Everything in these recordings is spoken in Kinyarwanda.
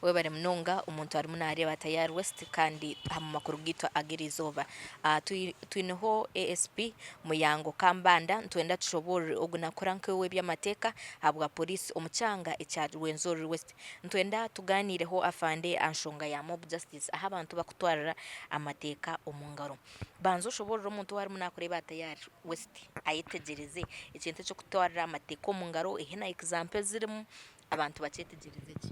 we bari munonga umuntu ari munareba Tayari West kandi hamu makuru gito agirizoba tuineho ASP Muyango Kambanda ntwenda tushobora ogunakora nkewe by'amateka habwa police umucanga icyaje Rwenzori West ntwenda tuganireho afande anshonga ya mob justice aha abantu bakutwarira amateka umungaro banzo ushobora umuntu wari munakureba Tayari West ayitegereze ikintu cyo kutwarira amateka umungaro ihina example zirimo abantu bacetegereze ki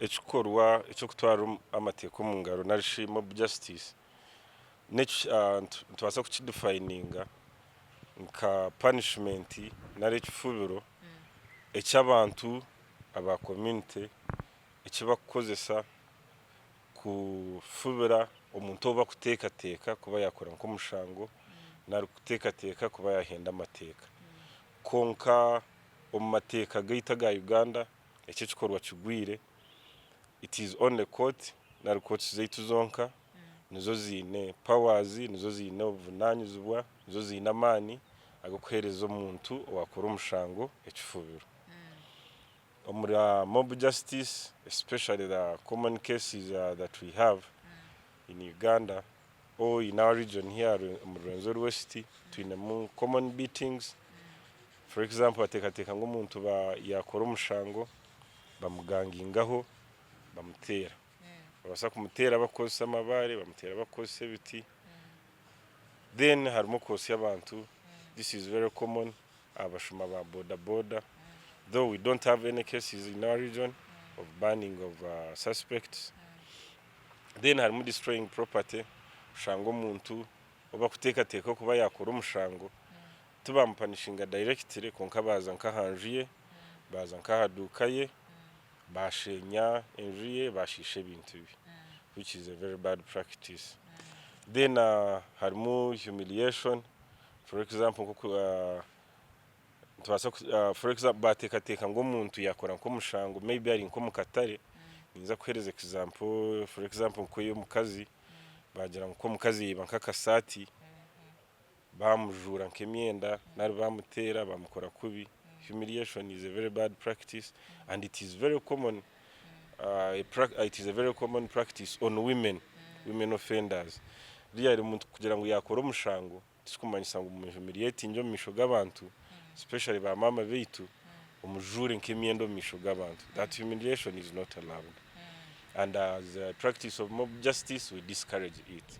ekikorwa icyo kutwara amateka mu ngaro narishi mob justice ntubasa kukidefininga nka punishment nari ekifubiro eky'abantu aba community ekibakukozesa kufubira omuntu oba kuteekateeka kuba yakora nk'omushango nari kuteekateeka kuba yahenda amateka konka omu mateeka gaita ga Uganda ekyo kikorwa kigwire it is only court na court zaitu zonka nizo zine powers nizo zine obuvunanyizibwa nizo zine amani agakuhereza omuntu owakora omushango ekifubiro omuri mob justice especially the common cases that we have in Uganda or in our region here in Rwenzori West twine common beatings. For example atekateka ng'omuntu yakora omushango bamugangingaho bamutera babasa kumutera bakozesa amabare bamutera bakozesa ebiti then harimo kosi y'abantu. This is very common abashuma ba border though we don't have any cases in our region of banning of suspects. Then harimo destroying property shango omuntu oba kutekateka kuba yakora omushango tubamupanishinga directly konka baza nkahanjiye baza nkahadukaye bashenya enjiye bashishe ibintu bibi which is a very bad practice. Then harimo humiliation for example for example batekateka ngo omuntu yakora nk'omushango maybe ari nk'omukatare niza kuhereza example for example nkoyo mukazi bagira ngo mukazi yiba nk'akasati bamujura nk'emyenda nari bamutera bamukora kubi. Humiliation is a very bad practice and it is very common it is a very common practice on women offenders. Really umuntu kugira ngo yakora omushango tisikumanyisa ngo humiliate njo misho gabantu especially ba mama beitu umujure nk'emyenda misho gabantu. That humiliation is not allowed. And as a practice of mob justice we discourage it.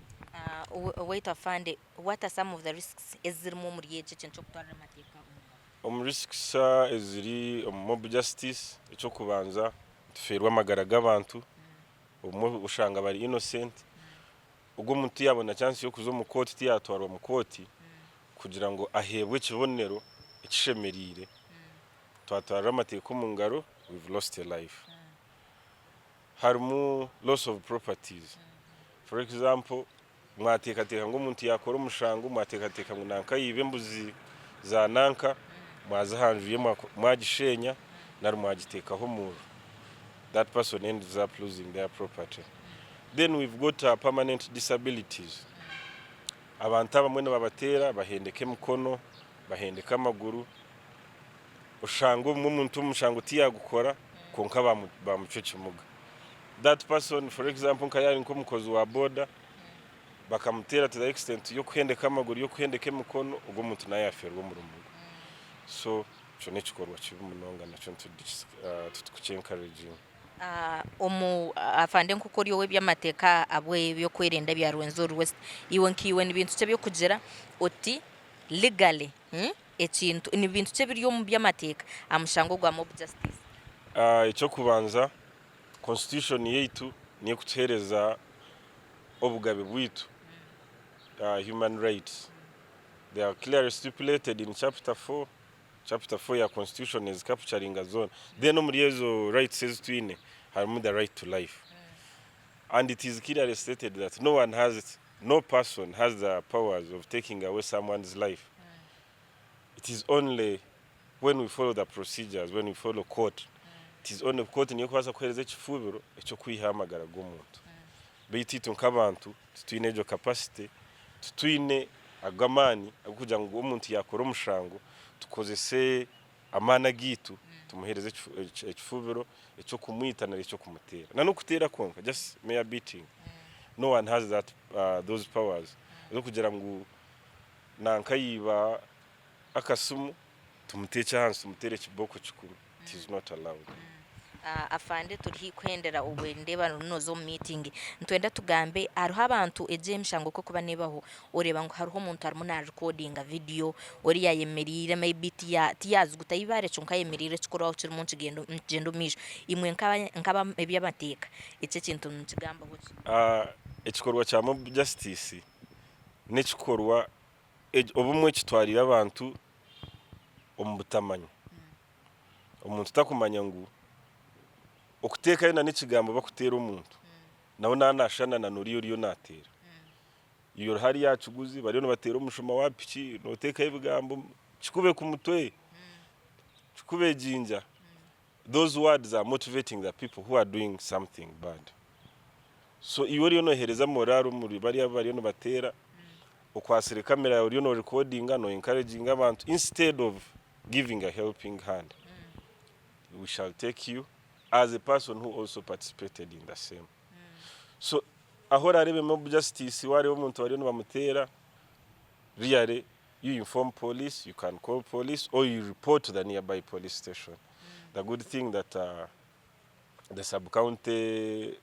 Wait afande, what are some of the risks ezirimo muri yeje cyo kutwara amateka risks eziri mob justice icyo kubanza tuferwa amagara g'abantu ushanga bari innocent ubwo umuntu yabona chance yo kuzo mu court tiyatwarwa mu court kugira ngo ahebwe kibonero ikishemerire twatwara amateka mu ngaro we've lost a life. Harimo loss of properties. For example mwatekateka ngo umuntu yakora omushango mwatekateka ngo nanka yibe mbuzi za nanka mwazahanjuye mwagishenya nari mwagitekaho mu that person ends up losing their property. Then we've got permanent disabilities. Abantu abamwe babatera bahendeke mukono bahendeka amaguru ushango umuntu umushango tiyagukora konka bamuco kimuga. That person for example nkayari nkomukozi wa border bakamutera to the extent yo kuhendeka amaguru yo kuhendeka mukono ubwo umuntu naye aferwa mu rumungu. So cyo nekikorwa kibi munonga nacyo tukucencourage afande nkukuri yowe by'amateka abwe byo kwirinda bya Rwenzori West iwe nkiwe n'ibintu cyo kugera oti legally ekintu ni ibintu cyo biri yo mu by'amateka amushango gwa mob justice. Icyo kubanza constitution yetu niyo kutuhereza obugabe bwitu human rights. They are clearly stipulated in chapter 4. Chapter 4 ya constitution is capturing a zone. Then no muriyezo rights says twine harimo the right to life. And it is clearly stated that no person has the powers of taking away someone's life. It is only when we follow the procedures, when we follow court. It is only court niyo kwasa kuhereza ekifubiro ekyo kwihamagara g'omuntu. Beititu nk'abantu twine ejo capacity twine agamani akugira ngo umuntu yakora omushango tukozese amana gitu tumuhereze ekifubiro ekyo kumwita na ekyo kumutera na no kutera konka just mere beating. No one has that those powers zo kugira ngo nankayiba akasumu tumutecha hansi tumutere kiboko kikuru. It is not allowed. Afande turi kwendera ubwendeba nozo meeting ntwenda tugambe hariho abantu ejemishango ko kuba nebaho ureba ngo hariho umuntu arimo na recording video ori yayemerire maybe tiyazi gutayibare chonka yemerire chikoro kiri mu kigendo mijo imwe nkaba ebyamateka icyo kintu nkigamba buki ekikorwa cya mob justice nekikorwa obumwe kitwarira abantu omubutamanya omuntu takumanya ngo okuteka yena n'ikigambo bakutera omuntu naho nanashana na nuriyo natera iyo hari yacuguzi bariyo batera umushoma wa piki noteka ibigambo kikube ku mutwe kikube jinja. Those words are motivating the people who are doing something bad. So iyo riyo nohereza moraro muri bariyo batera okwasire kamera yawe riyo no recording no encouraging abantu instead of giving a helping hand. We shall take you as a person who also participated in the same. So ahora arebe mob justice wari umuntu wari no bamutera really you inform police, you can call police or you report to the nearby police station. The good thing that the sub-county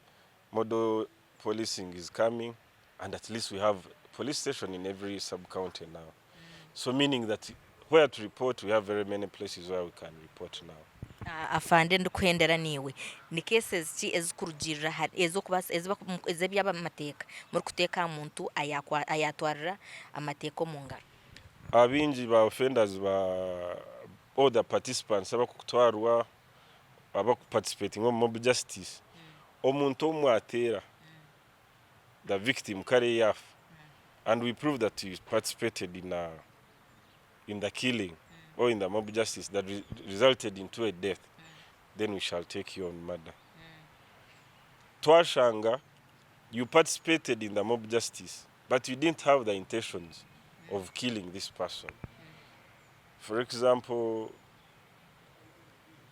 model policing is coming, and at least we have police station in every sub-county now. So meaning that where to report, we have very many places where we can report now. Afande ndukwendera niwe ni cases ki ezikurugirira hari ezobyaba amateka muri kuteka umuntu ayatwarira amateka mu ngaro. Abinji ba offenders ba all the participants abakutwarwa participating in mob justice omuntu omwatera the victim kare yaf and we prove that he participated in the killing or in the mob justice that resulted into a death, then we shall take you on murder. Twashanga, you participated in the mob justice, but you didn't have the intentions of killing this person. For example,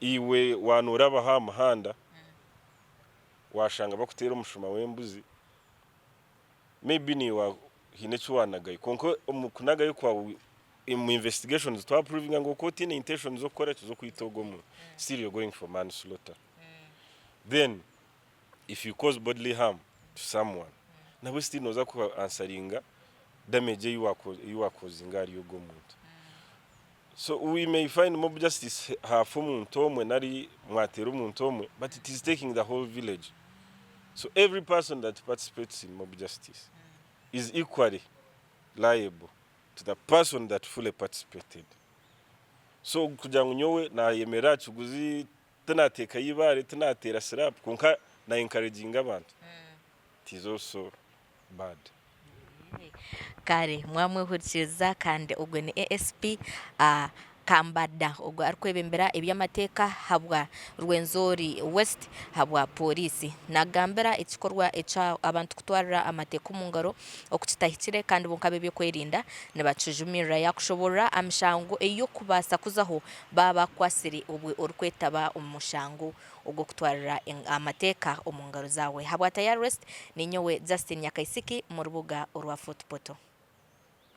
iwe wanuraba ha mahanda washanga bakutera umushuma w'embuzi maybe ni wa hinecho wanagaye konko omukunagaye kwa in investigations to proving ngo ko tine intentions zo kora cyo kwitogomo still you're going for manslaughter. Then if you cause bodily harm to someone nawe still noza ku answeringa damage you are causing ari yogomuntu. So we may find mob justice half umuntu omwe nari mwatera umuntu omwe, but it is taking the whole village. So every person that participates in mob justice is equally liable to the person that fully participated. So kugira ngo nyowe na yemera chuguzi tanateka yibare tanatera slap konka na encouraging abantu. It is also bad. Kare mwamwe hurikiriza kandi ubwo ni ASP Kambada ubwo arikwebembera ebyamateka habwa Rwenzori West habwa polisi nagambera ikikorwa echa abantu kutwarira amateka mu ngaro okutahikire kandi bonkabe byo kwerinda nibacujumira yakushobora amshango eyo kubasa kuzaho baba kwasiri ubwe orikwetaba umushango ubwo kutwarira amateka mu ngaro zawe habwa Tayari West ninyowe Justin Nyakaisiki mu rubuga urwa Footpoto.